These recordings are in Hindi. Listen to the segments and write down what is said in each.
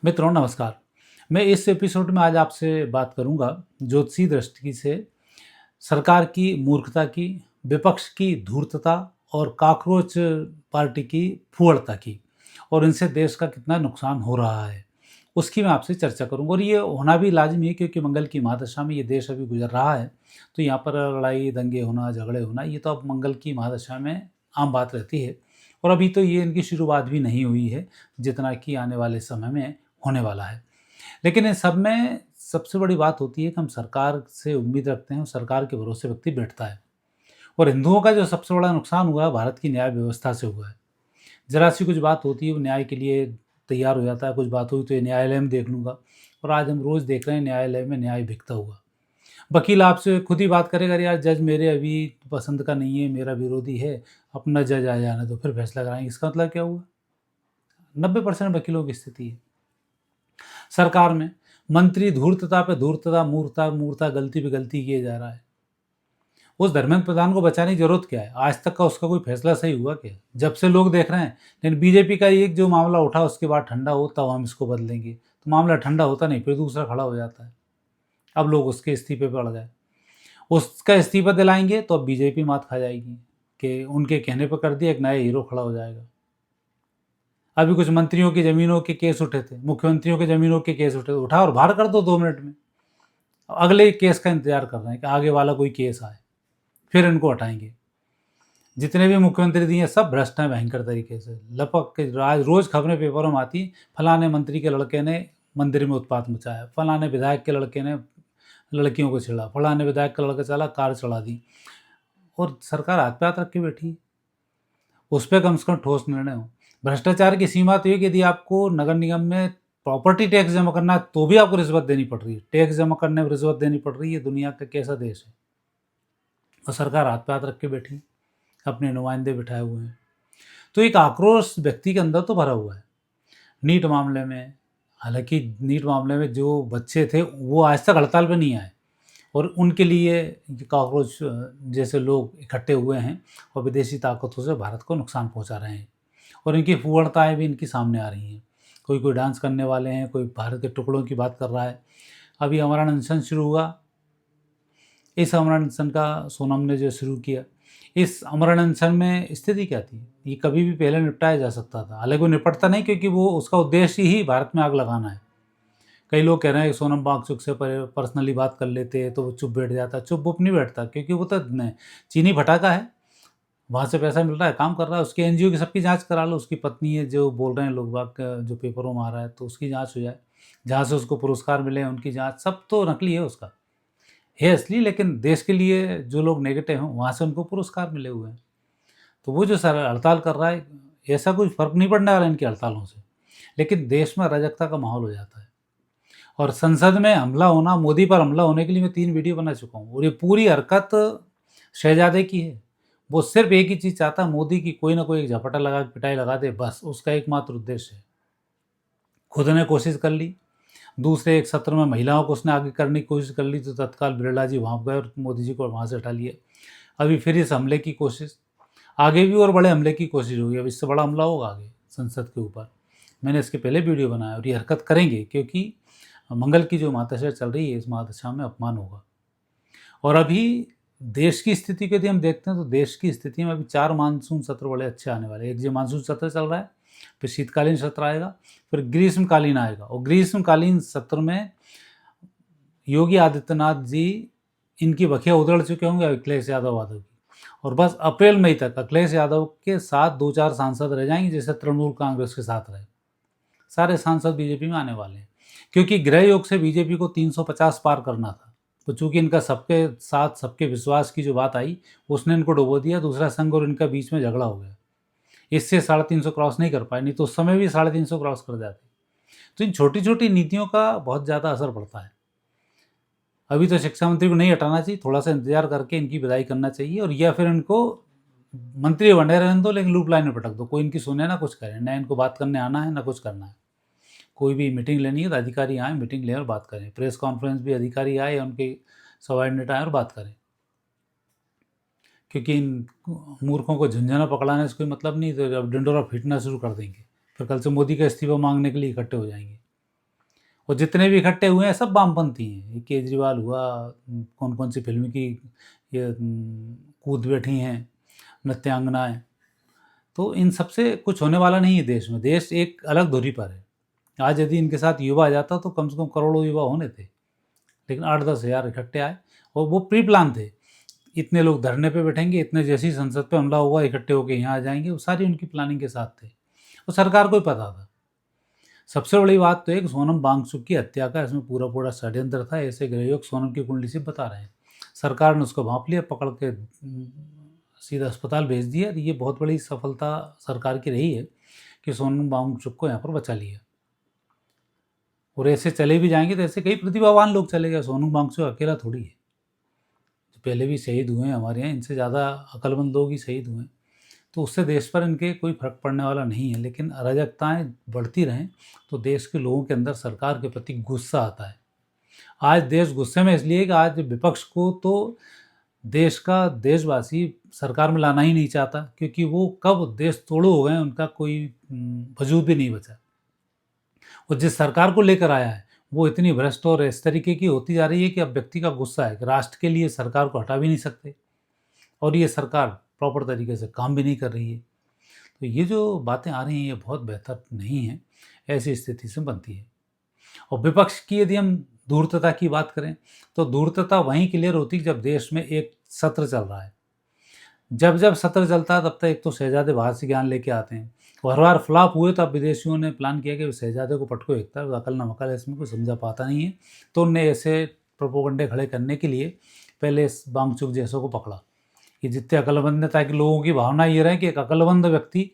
मित्रों नमस्कार। मैं इस एपिसोड में आज आपसे बात करूंगा ज्योतिषीय दृष्टि से सरकार की मूर्खता की, विपक्ष की धूर्तता और कॉकरोच पार्टी की फूहड़ता की, और इनसे देश का कितना नुकसान हो रहा है उसकी मैं आपसे चर्चा करूंगा। और ये होना भी लाजमी है क्योंकि मंगल की महादशा में ये देश अभी गुजर रहा है। तो यहाँ पर लड़ाई दंगे होना, झगड़े होना, ये तो अब मंगल की महादशा में आम बात रहती है। और अभी तो ये इनकी शुरुआत भी नहीं हुई है, जितना कि आने वाले समय में होने वाला है। लेकिन इन सब में सबसे बड़ी बात होती है कि हम सरकार से उम्मीद रखते हैं और सरकार के भरोसे व्यक्ति बैठता है। और हिंदुओं का जो सबसे बड़ा नुकसान हुआ है भारत की न्याय व्यवस्था से हुआ है। जरा सी कुछ बात होती है वो न्याय के लिए तैयार हो जाता है, कुछ बात हुई तो ये न्यायालय में देख लूँगा। और आज हम रोज़ देख रहे हैं न्यायालय में न्याय बिकता हुआ। वकील आपसे खुद ही बात करेगा, यार जज मेरे अभी पसंद का नहीं है, मेरा विरोधी है, अपना जज आ जाने दो, फिर फैसला कराएंगे। इसका मतलब क्या हुआ? 90% वकीलों की स्थिति है। सरकार में मंत्री धूर्तता पे धूर्तता, मूर्खता मूर्खता, गलती पे गलती किए जा रहा है। उस धर्मेंद्र प्रधान को बचाने की जरूरत क्या है? आज तक का उसका कोई फैसला सही हुआ क्या? जब से लोग देख रहे हैं। लेकिन बीजेपी का एक जो मामला उठा उसके बाद ठंडा हो तब हम इसको बदलेंगे, तो मामला ठंडा होता नहीं, फिर दूसरा खड़ा हो जाता है। अब लोग उसके इस्तीफे पर अड़ गए। उसका इस्तीफा दिलाएंगे तो अब बीजेपी मात खा जाएगी कि उनके कहने पर कर दिया, एक नया हीरो खड़ा हो जाएगा। अभी कुछ मंत्रियों की ज़मीनों के केस उठे थे, मुख्यमंत्रियों की ज़मीनों के केस उठे, उठा और बाहर कर दो 2 मिनट में। अगले केस का इंतजार कर रहे हैं कि आगे वाला कोई केस आए, फिर इनको हटाएंगे। जितने भी मुख्यमंत्री दिए सब भ्रष्ट हैं भयंकर तरीके से। लपक के आज रोज़ खबरें पेपरों में आती, फलाने मंत्री के लड़के ने मंदिर में उत्पात मचाया, फलाने विधायक के लड़के ने लड़कियों को छेड़ा, फलाने विधायक का लड़का चला कार चढ़ा दी। और सरकार हाथ पे हाथ रख के बैठी है। उस पर कम से कम ठोस निर्णय हो। भ्रष्टाचार की सीमा तो ये कि यदि आपको नगर निगम में प्रॉपर्टी टैक्स जमा करना है तो भी आपको रिश्वत देनी पड़ रही है। टैक्स जमा करने में रिश्वत देनी पड़ रही है। दुनिया का कैसा देश है? और सरकार हाथ पे हाथ रख के बैठी, अपने नुमाइंदे बिठाए हुए हैं। तो एक आक्रोश व्यक्ति के अंदर तो भरा हुआ है। नीट मामले में, हालांकि नीट मामले में जो बच्चे थे वो आज तक हड़ताल पे नहीं आए, और उनके लिए कॉकरोच जैसे लोग इकट्ठे हुए हैं और विदेशी ताकतों से भारत को नुकसान पहुंचा रहे हैं। और इनकी फूहड़ताएँ भी इनकी सामने आ रही हैं। कोई डांस करने वाले हैं, कोई भारत के टुकड़ों की बात कर रहा है। अभी अमरण अनशन शुरू हुआ। इस अमरण अनशन का सोनम ने जो शुरू किया, इस अमरण अनशन में स्थिति क्या थी? ये कभी भी पहले निपटाया जा सकता था। हालांकि वो निपटता नहीं क्योंकि वो उसका उद्देश्य ही भारत में आग लगाना है। कई लोग कह रहे हैं कि सोनम वांगचुक से पर्सनली बात कर लेते तो वो चुप बैठ जाता। चुप वुप नहीं बैठता क्योंकि वो तो चीनी भटाका है। वहाँ से पैसा मिल रहा है, काम कर रहा है। उसके एनजीओ की सबकी जांच करा लो। उसकी पत्नी है जो बोल रहे हैं लोग बाग जो पेपरों में आ रहा है, तो उसकी जांच हो जाए। जहाँ से उसको पुरस्कार मिले हैं उनकी जांच, सब तो नकली है। उसका है असली, लेकिन देश के लिए जो लोग नेगेटिव हैं वहाँ से उनको पुरस्कार मिले हुए हैं। तो वो जो सर हड़ताल कर रहा है, ऐसा कोई फ़र्क नहीं पड़ने वाला इनकी हड़तालों से। लेकिन देश में अराजकता का माहौल हो जाता है। और संसद में हमला होना, मोदी पर हमला होने के लिए मैं 3 वीडियो बना चुका हूँ। और ये पूरी हरकत शहजादे की है। वो सिर्फ एक ही चीज़ चाहता है, मोदी की कोई ना कोई एक झपटा लगा के पिटाई लगा दे, बस उसका एकमात्र उद्देश्य है। खुद ने कोशिश कर ली, दूसरे एक सत्र में महिलाओं को उसने आगे करने की कोशिश कर ली, तो तत्काल बिरला जी वहाँ गए और मोदी जी को वहाँ से हटा लिया। अभी फिर इस हमले की कोशिश, आगे भी और बड़े हमले की कोशिश होगी। अब इससे बड़ा हमला होगा आगे संसद के ऊपर। मैंने इसके पहले वीडियो बनाया और ये हरकत करेंगे क्योंकि मंगल की जो महादशा चल रही है, इस महादशा में अपमान होगा। और अभी देश की स्थिति को यदि हम देखते हैं तो देश की स्थिति में अभी 4 मानसून सत्र बड़े अच्छे आने वाले हैं। एक जो मानसून सत्र चल रहा है, फिर शीतकालीन सत्र आएगा, फिर ग्रीष्मकालीन आएगा। और ग्रीष्मकालीन सत्र में योगी आदित्यनाथ जी, इनकी बखिया उधड़ चुके होंगे अखिलेश यादव की, और बस अप्रैल मई तक अखिलेश यादव के साथ 2-4 सांसद रह जाएंगे, जैसे तृणमूल कांग्रेस के साथ रहे। सारे सांसद बीजेपी में आने वाले हैं क्योंकि गृह योग से बीजेपी को 350 पार करना था। तो चूंकि इनका सबके साथ सबके विश्वास की जो बात आई, उसने इनको डुबो दिया। दूसरा संघ और इनका बीच में झगड़ा हो गया, इससे 350 क्रॉस नहीं कर पाए, नहीं तो उस समय भी 350 क्रॉस कर जाते। तो इन छोटी छोटी नीतियों का बहुत ज़्यादा असर पड़ता है। अभी तो शिक्षा मंत्री को नहीं हटाना चाहिए, थोड़ा सा इंतजार करके इनकी विदाई करना चाहिए, और या फिर इनको मंत्री बने रहने दो लेकिन लूप लाइन में पटक दो। कोई इनकी सुने ना कुछ करे, ना इनको बात करने आना है ना कुछ करना है। कोई भी मीटिंग लेनी है तो अधिकारी आए, मीटिंग लें और बात करें। प्रेस कॉन्फ्रेंस भी अधिकारी आए या उनके सबॉर्डिनेट आए और बात करें। क्योंकि इन मूर्खों को झुंझुना पकड़ाने से कोई मतलब नहीं। तो अब डिंडोरा पीटना शुरू कर देंगे, फिर कल से मोदी का इस्तीफा मांगने के लिए इकट्ठे हो जाएंगे। और जितने भी इकट्ठे हुए हैं सब वामपंथी हैं। ये केजरीवाल हुआ, कौन कौन सी फिल्म की ये कूद बैठी हैं नृत्यांगनाएं। तो इन सबसे कुछ होने वाला नहीं है देश में। देश एक अलग धुरी पर है। आज यदि इनके साथ युवा आ जाता तो कम से कम करोड़ों युवा होने थे, लेकिन 8-10 हज़ार इकट्ठे आए और वो प्री प्लान थे। इतने लोग धरने पे बैठेंगे, इतने जैसी संसद पे हमला होगा इकट्ठे होकर यहाँ आ जाएंगे, वो सारी उनकी प्लानिंग के साथ थे और सरकार को ही पता था। सबसे बड़ी बात तो है कि सोनम वांगचुक की हत्या का इसमें पूरा पूरा षड्यंत्र था। ऐसे गृहयोग सोनम की कुंडली से बता रहे हैं। सरकार ने उसको भांप लिया, पकड़ के सीधा अस्पताल भेज दिया। ये बहुत बड़ी सफलता सरकार की रही है कि सोनम वांगचुक को यहाँ पर बचा लिया। और ऐसे चले भी जाएंगे तो ऐसे कई प्रतिभावान लोग चले गए। सोनम वांगचुक अकेला थोड़ी है, जो पहले भी शहीद हुए हैं हमारे यहाँ, इनसे ज़्यादा अक्लमंद लोग ही शहीद हुए हैं। तो उससे देश पर इनके कोई फर्क पड़ने वाला नहीं है। लेकिन अराजकताएं बढ़ती रहें तो देश के लोगों के अंदर सरकार के प्रति गुस्सा आता है। आज देश गुस्से में इसलिए कि आज विपक्ष को तो देश का देशवासी सरकार में लाना ही नहीं चाहता, क्योंकि वो कब देश तोड़ो हो गए उनका कोई वजूद भी नहीं बचा। और जिस सरकार को लेकर आया है वो इतनी भ्रष्ट और इस तरीके की होती जा रही है कि अब व्यक्ति का गुस्सा है कि राष्ट्र के लिए सरकार को हटा भी नहीं सकते और ये सरकार प्रॉपर तरीके से काम भी नहीं कर रही है। तो ये जो बातें आ रही हैं ये बहुत बेहतर नहीं है, ऐसी स्थिति से बनती है। और विपक्ष की यदि हम धूर्तता की बात करें तो धूर्तता वहीं क्लियर होती है जब देश में एक सत्र चल रहा है। जब जब सत्र चलता है तब तक एक तो शहजादे बाहर से ज्ञान लेके आते हैं, और हर बार फ्लॉप हुए तो अब विदेशियों ने प्लान किया कि शहजादे को पटको एकता है, अकल ना मकल है, इसमें कोई समझा पाता नहीं है। तो उनने ऐसे प्रोपोगंडे खड़े करने के लिए पहले इस वांगचुक जैसों को पकड़ा कि जितने अकलमंद है, ताकि लोगों की भावना ये रहे कि एक अकलमंद व्यक्ति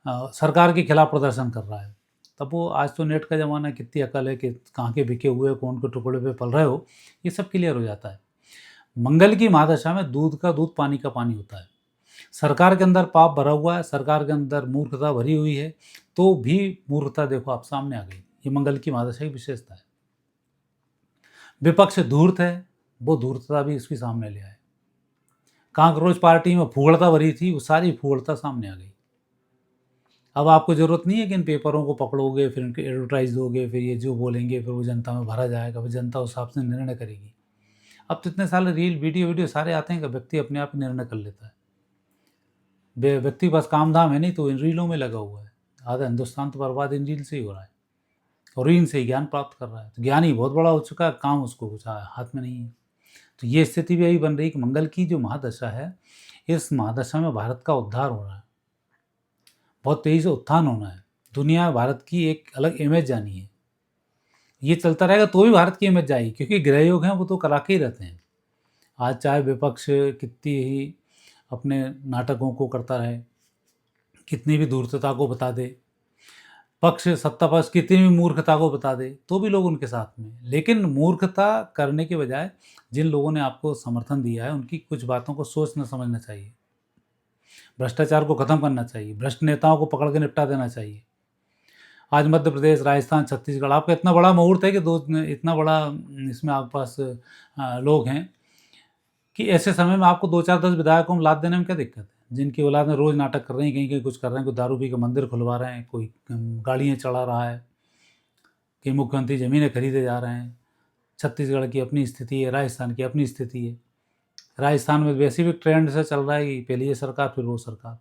सरकार के खिलाफ प्रदर्शन कर रहा है। तब वो आज तो नेट का ज़माना है, कितनी अकल है कि कहाँ के बिके हुए कौन के टुकड़े पे पल रहे हो, ये सब क्लियर हो जाता है। मंगल की महादशा में दूध का दूध पानी का पानी होता है। सरकार के अंदर पाप भरा हुआ है, सरकार के अंदर मूर्खता भरी हुई है, तो भी मूर्खता देखो आप सामने आ गई। ये मंगल की महादशा की विशेषता है। विपक्ष धूर्त है, वो धूर्तता भी इसके सामने ले आए। कांग्रेस पार्टी में फूहड़ता भरी थी, वो सारी फूहड़ता सामने आ गई। अब आपको ज़रूरत नहीं है कि इन पेपरों को पकड़ोगे, फिर इनके एडवर्टाइज दोगे, फिर ये जो बोलेंगे फिर वो जनता में भरा जाएगा, फिर जनता उस हिसाब से निर्णय करेगी। अब तो इतने सारे रील वीडियो सारे आते हैं कि व्यक्ति अपने आप निर्णय कर लेता है। व्यक्ति बस काम धाम है नहीं तो इन रीलों में लगा हुआ है। आधा हिंदुस्तान तो बर्बाद इन रील से ही हो रहा है और इनसे ही ज्ञान प्राप्त कर रहा है। तो ज्ञान ही बहुत बड़ा हो चुका है, काम उसको कुछ हाथ में नहीं है। तो ये स्थिति भी यही बन रही कि मंगल की जो महादशा है, इस महादशा में भारत का उद्धार हो रहा है, बहुत तेज़ी से उत्थान होना है। दुनिया में भारत की एक अलग इमेज जानी है। ये चलता रहेगा तो भी भारत की इमेज जाएगी, क्योंकि गृहयोग हैं वो तो करा के ही रहते हैं। आज चाहे विपक्ष कितनी ही अपने नाटकों को करता रहे, कितनी भी धूर्तता को बता दे, पक्ष सत्ता पक्ष कितनी भी मूर्खता को बता दे, तो भी लोग उनके साथ में। लेकिन मूर्खता करने के बजाय जिन लोगों ने आपको समर्थन दिया है उनकी कुछ बातों को सोचना समझना चाहिए। भ्रष्टाचार को खत्म करना चाहिए, भ्रष्ट नेताओं को पकड़ के निपटा देना चाहिए। आज मध्य प्रदेश, राजस्थान, छत्तीसगढ़, आपका इतना बड़ा मुहूर्त है कि इतना बड़ा इसमें आपके पास लोग हैं कि ऐसे समय में आपको 2-4-10 विधायकों को लाद देने में क्या दिक्कत है, जिनकी औलाद में रोज़ नाटक कर रहे हैं, कहीं कहीं कुछ कर रहे हैं, कोई दारू पी के मंदिर खुलवा रहे हैं, कोई गाड़ियाँ चढ़ा रहा है, कहीं मुख्यमंत्री ज़मीनें खरीदे जा रहे हैं। छत्तीसगढ़ की अपनी स्थिति है, राजस्थान की अपनी स्थिति है। राजस्थान में वैसे भी ट्रेंड से चल रहा है कि पहले ये सरकार फिर वो सरकार।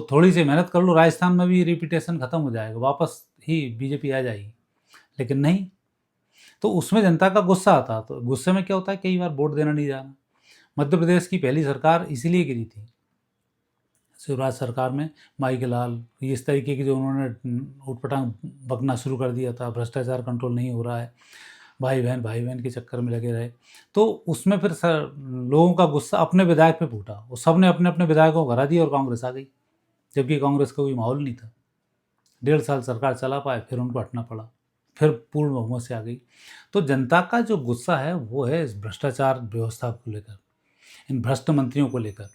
थोड़ी सी मेहनत कर लो, राजस्थान में भी रिपीटेशन खत्म हो जाएगा, वापस ही बीजेपी आ जाएगी। लेकिन नहीं, तो उसमें जनता का गुस्सा आता। तो गुस्से में क्या होता है, कई बार वोट देना नहीं जाना। मध्य प्रदेश की पहली सरकार इसीलिए गिरी थी, शिवराज सरकार में माई के लाल, इस तरीके की जो उन्होंने उटपटांग बकना शुरू कर दिया था, भ्रष्टाचार कंट्रोल नहीं हो रहा है, भाई बहन के चक्कर में लगे रहे। तो उसमें फिर लोगों का गुस्सा अपने विधायक पे फूटा, वो सब ने अपने अपने विधायकों को हरा दिया और कांग्रेस आ गई, जबकि कांग्रेस का कोई माहौल नहीं था। 1.5 साल सरकार चला पाए, फिर उनको हटना पड़ा, फिर पूर्ण बहुमत से आ गई। तो जनता का जो गुस्सा है वो है इस भ्रष्टाचार व्यवस्था को लेकर, इन भ्रष्ट मंत्रियों को लेकर।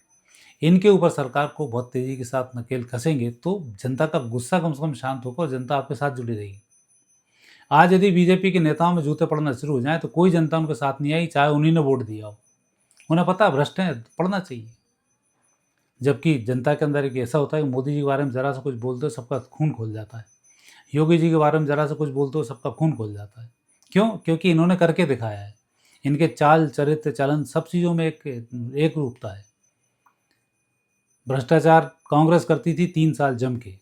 इनके ऊपर सरकार को बहुत तेज़ी के साथ नकेल कसेंगे तो जनता का गुस्सा कम से कम शांत होगा और जनता आपके साथ जुड़ी रहेगी। आज यदि बीजेपी के नेताओं में जूते पड़ना शुरू हो जाए तो कोई जनता उनके साथ नहीं आई, चाहे उन्हीं ने वोट दिया हो। उन्हें पता है भ्रष्ट हैं, पढ़ना चाहिए। जबकि जनता के अंदर एक ऐसा होता है कि मोदी जी के बारे में ज़रा सा कुछ बोलते हो सबका खून खोल जाता है। योगी जी के बारे में ज़रा सा कुछ बोलते हो सबका खून खोल जाता है। क्यों? क्योंकि इन्होंने करके दिखाया है। इनके चाल, चरित्र, चलन सब चीज़ों में एक रूपता है। भ्रष्टाचार कांग्रेस करती थी 3 साल जम के,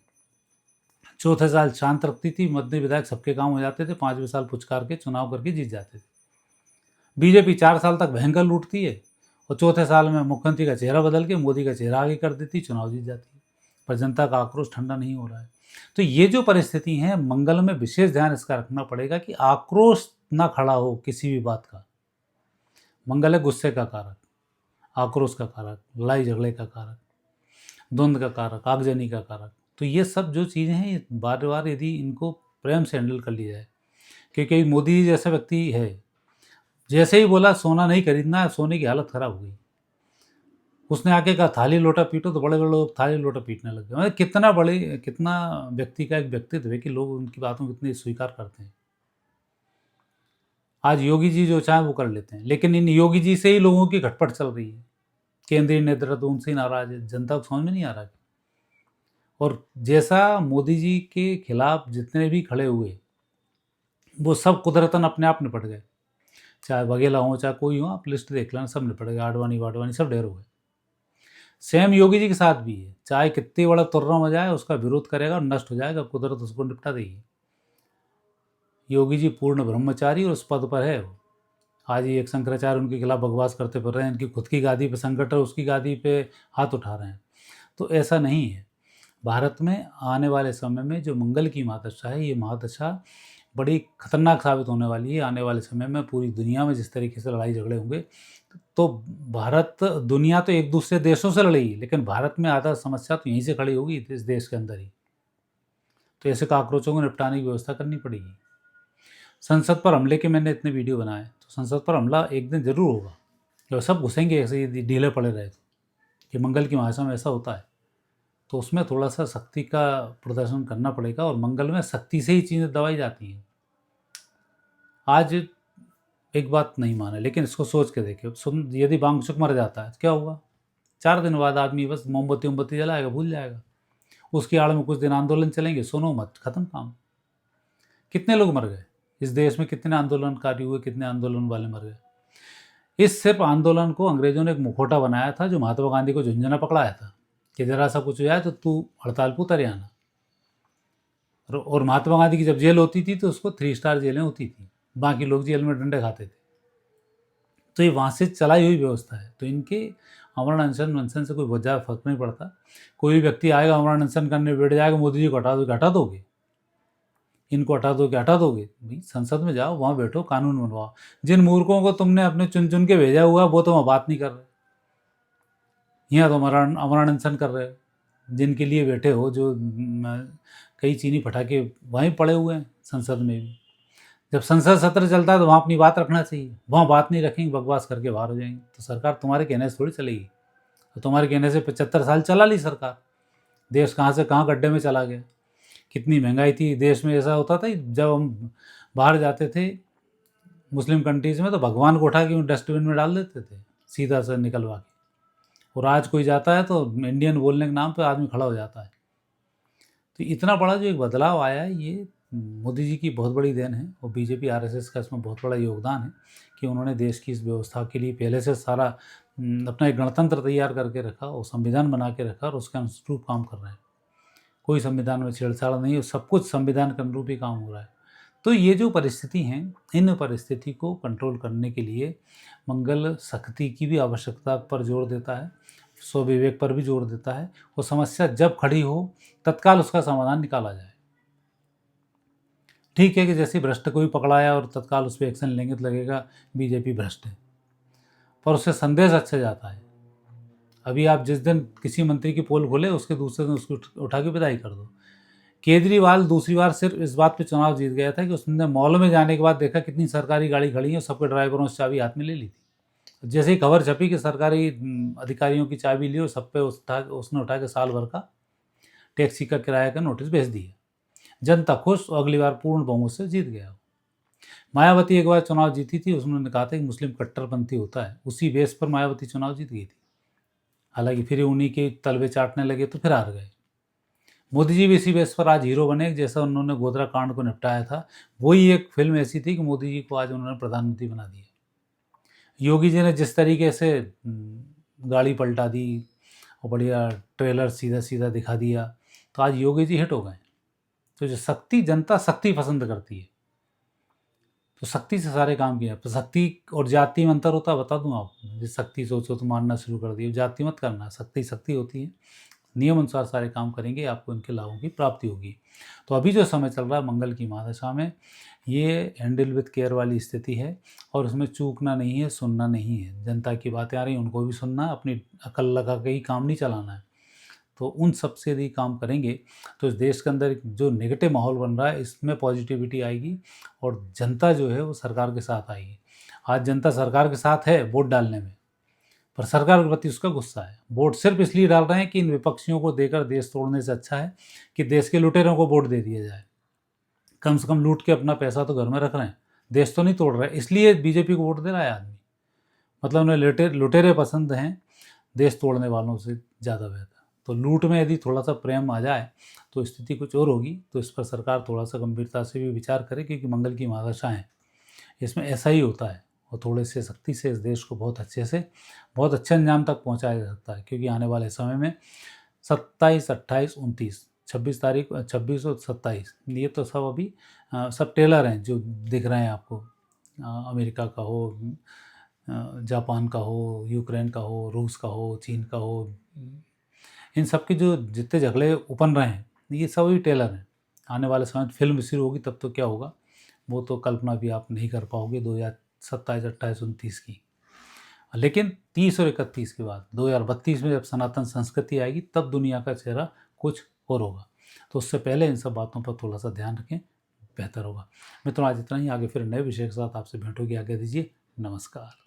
चौथे साल शांत रखती थी, मंत्री विधायक सबके काम हो जाते थे, 5वें साल पुचकार के चुनाव करके जीत जाते थे। बीजेपी 4 साल तक भयंकर लूटती है और चौथे साल में मुख्यमंत्री का चेहरा बदल के मोदी का चेहरा आगे कर देती, चुनाव जीत जाती है। पर जनता का आक्रोश ठंडा नहीं हो रहा है। तो ये जो परिस्थिति है, मंगल में विशेष ध्यान इसका रखना पड़ेगा कि आक्रोश ना खड़ा हो किसी भी बात का। मंगल है गुस्से का कारक, आक्रोश का कारक, लड़ाई झगड़े का कारक, द्वंद्व का कारक, आगजनी का कारक। तो ये सब जो चीज़ें हैं, ये बार बार यदि इनको प्रेम से हैंडल कर लिया जाए, क्योंकि मोदी जैसा व्यक्ति है, जैसे ही बोला सोना नहीं खरीदना है, सोने की हालत खराब हो गई। उसने आके कहा थाली लोटा पीटो, तो बड़े बड़े लोग थाली लोटा पीटने लग गए। मतलब कितना व्यक्ति का एक व्यक्तित्व है कि लोग उनकी बातों को इतने स्वीकार करते हैं। आज योगी जी जो चाहे वो कर लेते हैं, लेकिन इन योगी जी से ही लोगों की घटपट चल रही है। केंद्रीय नेतृत्व उनसे ही नाराज है, जनता को समझ में नहीं आ रहा। और जैसा मोदी जी के खिलाफ जितने भी खड़े हुए, वो सब कुदरतन अपने आप निपट गए। चाहे वघेला हो, चाहे कोई हो, आप लिस्ट देख लेना, सब निपट गए। आडवाणी वाडवाणी सब ढेर हो गए। सेम योगी जी के साथ भी है, चाहे कितनी बड़ा तुर्रा मच जाए, उसका विरोध करेगा और नष्ट हो जाएगा, कुदरत उसको निपटा देगी। योगी जी पूर्ण ब्रह्मचारी और उस पद पर है वो। आज ही एक शंकराचार्य उनके खिलाफ बकवास करते फिर रहे हैं, इनकी खुद की गादी पे संकट है, उसकी गादी पे हाथ उठा रहे हैं। तो ऐसा नहीं है। भारत में आने वाले समय में जो मंगल की महादशा है, ये महादशा बड़ी खतरनाक साबित होने वाली है। आने वाले समय में पूरी दुनिया में जिस तरीके से लड़ाई झगड़े होंगे, तो भारत, दुनिया तो एक दूसरे देशों से लड़ेगी, लेकिन भारत में आधा समस्या तो यहीं से खड़ी होगी, इस देश के अंदर ही। तो ऐसे काकरोचों को निपटाने की व्यवस्था करनी पड़ेगी। संसद पर हमले के मैंने इतने वीडियो बनाए, तो संसद पर हमला एक दिन जरूर होगा। जब सब घुसेंगे ऐसे ही ढीले पड़े रहे तो, कि मंगल की महादशा में ऐसा होता है, तो उसमें थोड़ा सा शक्ति का प्रदर्शन करना पड़ेगा। और मंगल में शक्ति से ही चीज़ें दबाई जाती हैं। आज एक बात नहीं माने, लेकिन इसको सोच के देखिए, यदि वांगचुक मर जाता है तो क्या होगा? 4 दिन बाद आदमी बस मोमबत्ती जलाएगा, भूल जाएगा। उसकी आड़ में कुछ दिन आंदोलन चलेंगे, सुनो मत, खत्म काम। कितने लोग मर गए इस देश में, कितने आंदोलनकारी हुए, कितने आंदोलन वाले मर गए। इस सिर्फ आंदोलन को अंग्रेजों ने एक मुखौटा बनाया था, जो महात्मा गांधी को झुंझुना पकड़ाया था कि जरा सा कुछ हो जाए तो तू हड़ताल पर उतर आना। और महात्मा गांधी की जब जेल होती थी तो उसको 3 स्टार जेलें होती थी, बाकी लोग जेल में डंडे खाते थे। तो ये वहाँ से चलाई हुई व्यवस्था है। तो इनके अमरण अनशन वनशन से कोई बहुत ज़्यादा फर्क नहीं पड़ता। कोई भी व्यक्ति आएगा अमरण अनशन करने बैठ जाएगा, मोदी जी को हटा दोगे, इनको हटा दोगे भाई, संसद में जाओ, वहाँ बैठो, कानून बनवाओ। जिन मूर्खों को तुमने अपने चुन चुन के भेजा हुआ, वो तो वहाँ बात नहीं कर रहे, यहाँ तो अमरण अनशन कर रहे हो। जिनके लिए बैठे हो, जो कई चीनी पटाखे वहीं पड़े हुए हैं संसद में भी। जब संसद सत्र चलता है तो वहाँ अपनी बात रखना चाहिए, वहाँ बात नहीं रखेंगे, बकवास करके बाहर हो जाएंगे। तो सरकार तुम्हारे कहने से थोड़ी चलेगी। तो तुम्हारे कहने से 75 साल चला ली सरकार, देश कहाँ से कहाँ गड्ढे में चला गया। कितनी महंगाई थी देश में। ऐसा होता था जब हम बाहर जाते थे मुस्लिम कंट्रीज़ में, तो भगवान को उठा के डस्टबिन में डाल देते थे, सीधा से निकलवा के। और आज कोई जाता है तो इंडियन बोलने के नाम पर आदमी खड़ा हो जाता है। तो इतना बड़ा जो एक बदलाव आया है, ये मोदी जी की बहुत बड़ी देन है। और बीजेपी आरएसएस का इसमें बहुत बड़ा योगदान है कि उन्होंने देश की इस व्यवस्था के लिए पहले से सारा अपना एक गणतंत्र तैयार करके रखा और संविधान बना के रखा, और उसके अनुरूप काम कर रहे हैं। कोई संविधान में छेड़छाड़ नहीं है, सब कुछ संविधान के अनुरूप ही काम हो रहा है। तो ये जो परिस्थिति हैं, इन परिस्थिति को कंट्रोल करने के लिए मंगल शक्ति की भी आवश्यकता पर जोर देता है, स्वविवेक पर भी जोर देता है। और समस्या जब खड़ी हो तत्काल उसका समाधान निकाला जाए। ठीक है कि जैसे भ्रष्ट को भी पकड़ाया और तत्काल उस पर एक्शन लेंगे तो लगेगा बीजेपी भ्रष्ट है, पर उससे संदेश अच्छा जाता है। अभी आप जिस दिन किसी मंत्री की पोल खोले, उसके दूसरे दिन उसको उठा के विदाई कर दो। केजरीवाल दूसरी बार सिर्फ इस बात पे चुनाव जीत गया था कि उसने मॉल में जाने के बाद देखा कितनी सरकारी गाड़ी खड़ी है, सबके ड्राइवरों से चाबी हाथ में ले ली थी। जैसे ही खबर छपी कि सरकारी अधिकारियों की चाबी ली, और सब पे उसने उठा के साल भर का टैक्सी का किराया का नोटिस भेज दिया। जनता खुश, और अगली बार पूर्ण बहुमत से जीत गया। मायावती एक बार चुनाव जीती थी, उसने कहा था कि मुस्लिम कट्टरपंथी होता है, उसी बेस पर मायावती चुनाव जीत गई थी। हालांकि फिर उन्हीं के तलवे चाटने लगे तो फिर हार गए। मोदी जी भी इसी बेस पर आज हीरो बने, जैसा उन्होंने गोधरा कांड को निपटाया था। वही एक फिल्म ऐसी थी कि मोदी जी को आज उन्होंने प्रधानमंत्री बना दिया। योगी जी ने जिस तरीके से गाड़ी पलटा दी और बढ़िया ट्रेलर सीधा सीधा दिखा दिया, तो आज योगी जी हिट हो गए। तो जो शक्ति, जनता शक्ति पसंद करती है, तो शक्ति से सारे काम किए। तो शक्ति और जाति में अंतर होता है, बता दूं आपको। जिस शक्ति सोचो तो मानना शुरू कर दिए, जाति मत करना। शक्ति शक्ति होती है, नियम अनुसार सारे काम करेंगे, आपको इनके लाभों की प्राप्ति होगी। तो अभी जो समय चल रहा है मंगल की महादशा में, ये हैंडल विथ केयर वाली स्थिति है, और उसमें चूकना नहीं है, सुनना नहीं है। जनता की बातें आ रही हैं, उनको भी सुनना है, अपनी अकल लगा के ही काम नहीं चलाना है। तो उन सब से यदि काम करेंगे तो इस देश के अंदर जो नेगेटिव माहौल बन रहा है, इसमें पॉजिटिविटी आएगी, और जनता जो है वो सरकार के साथ आएगी। आज जनता सरकार के साथ है वोट डालने में, पर सरकार के प्रति उसका गुस्सा है। वोट सिर्फ इसलिए डाल रहे हैं कि इन विपक्षियों को देकर देश तोड़ने से अच्छा है कि देश के लुटेरों को वोट दे दिया जाए। कम से कम लूट के अपना पैसा तो घर में रख रहे हैं, देश तो नहीं तोड़ रहे, इसलिए बीजेपी को वोट दे रहा है आदमी। मतलब उन्हें लुटेरे पसंद हैं देश तोड़ने वालों से ज़्यादा बेहतर। तो लूट में यदि थोड़ा सा प्रेम आ जाए तो स्थिति कुछ और होगी। तो इस पर सरकार थोड़ा सा गंभीरता से भी विचार करे, क्योंकि मंगल की महादशा है, इसमें ऐसा ही होता है। और थोड़े से सख्ती से इस देश को बहुत अच्छे से, बहुत अच्छे अंजाम तक पहुंचाया जा सकता है। क्योंकि आने वाले समय में 27, 28, 29, 26 तारीख, 26 और 27, ये तो सब अभी सब टेलर हैं जो दिख रहे हैं आपको। अमेरिका का हो, जापान का हो, यूक्रेन का हो, रूस का हो, चीन का हो, इन सब के जो जितने झगड़े उपन रहे हैं, ये सब भी टेलर हैं। आने वाले समय में फिल्म शुरू होगी, तब तो क्या होगा वो तो कल्पना भी आप नहीं कर पाओगे 2027, 28, 29 की। लेकिन 30 और 31 के बाद 2032 में जब सनातन संस्कृति आएगी, तब दुनिया का चेहरा कुछ और होगा। तो उससे पहले इन सब बातों पर थोड़ा सा ध्यान रखें, बेहतर होगा। मित्रों, आज इतना ही। आगे फिर नए विषय के साथ आपसे भेंट होगी। आगे दीजिए, नमस्कार।